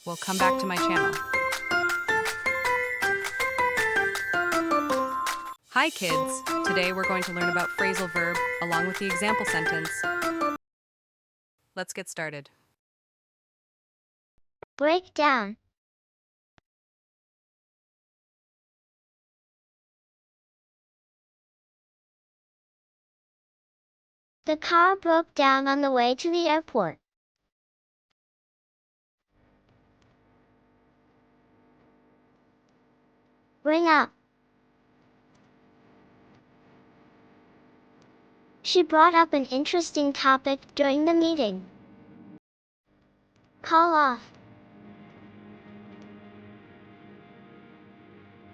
well, come back to my channel. Hi kids! Today we're going to learn about phrasal verb along with the example sentence. Let's get started. Break down. The car broke down on the way to the airport. Ring up. She brought up an interesting topic during the meeting. Call off.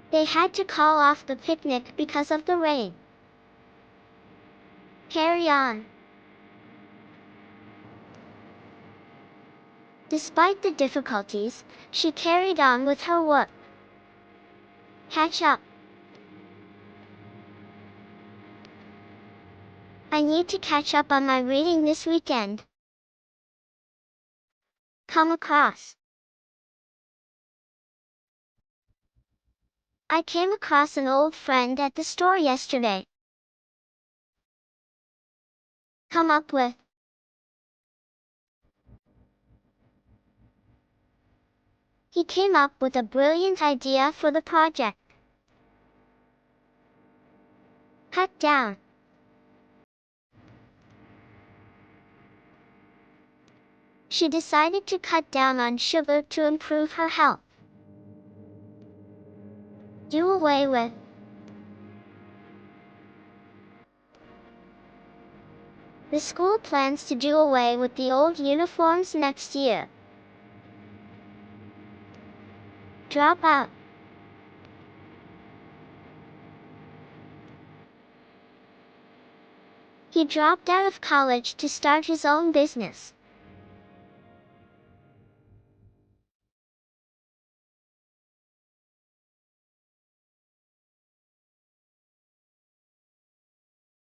They had to call off the picnic because of the rain. Carry on. Despite the difficulties, she carried on with her work. Catch up. I need to catch up on my reading this weekend. Come across. I came across an old friend at the store yesterday. Come up with. He came up with a brilliant idea for the project. Cut down. She decided to cut down on sugar to improve her health. Do away with. The school plans to do away with the old uniforms next year. Drop out. He dropped out of college to start his own business.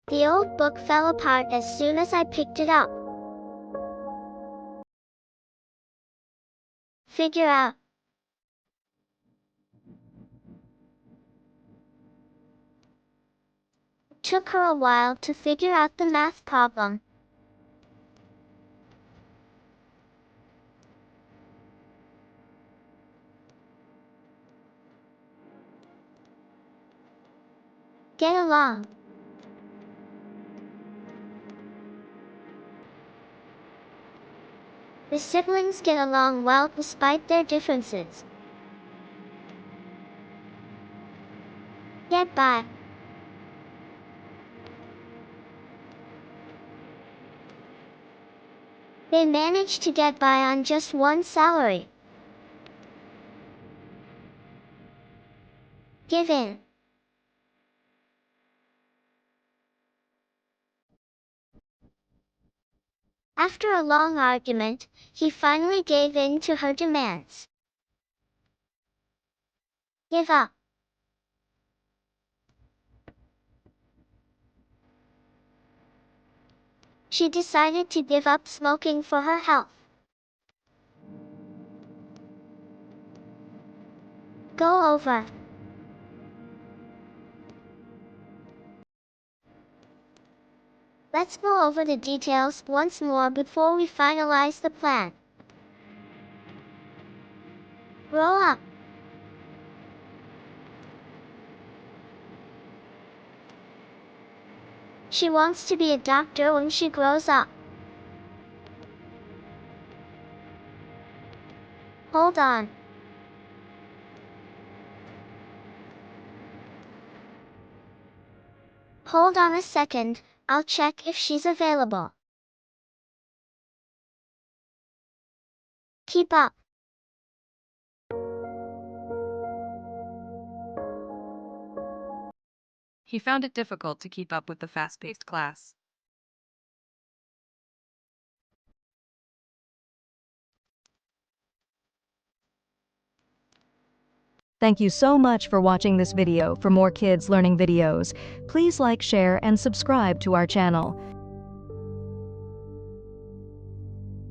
The old book fell apart as soon as I picked it up. Figure out. It took her a while to figure out the math problem. Get along. The siblings get along well despite their differences. Get by. They managed to get by on just one salary. Give in. After a long argument, he finally gave in to her demands. Give up. She decided to give up smoking for her health. Go over. Let's go over the details once more before we finalize the plan. Grow up. She wants to be a doctor when she grows up. Hold on. Hold on a second, I'll check if she's available. Keep up. He found it difficult to keep up with the fast-paced class. Thank you so much for watching this video. For more kids learning videos, please like, share, and subscribe to our channel.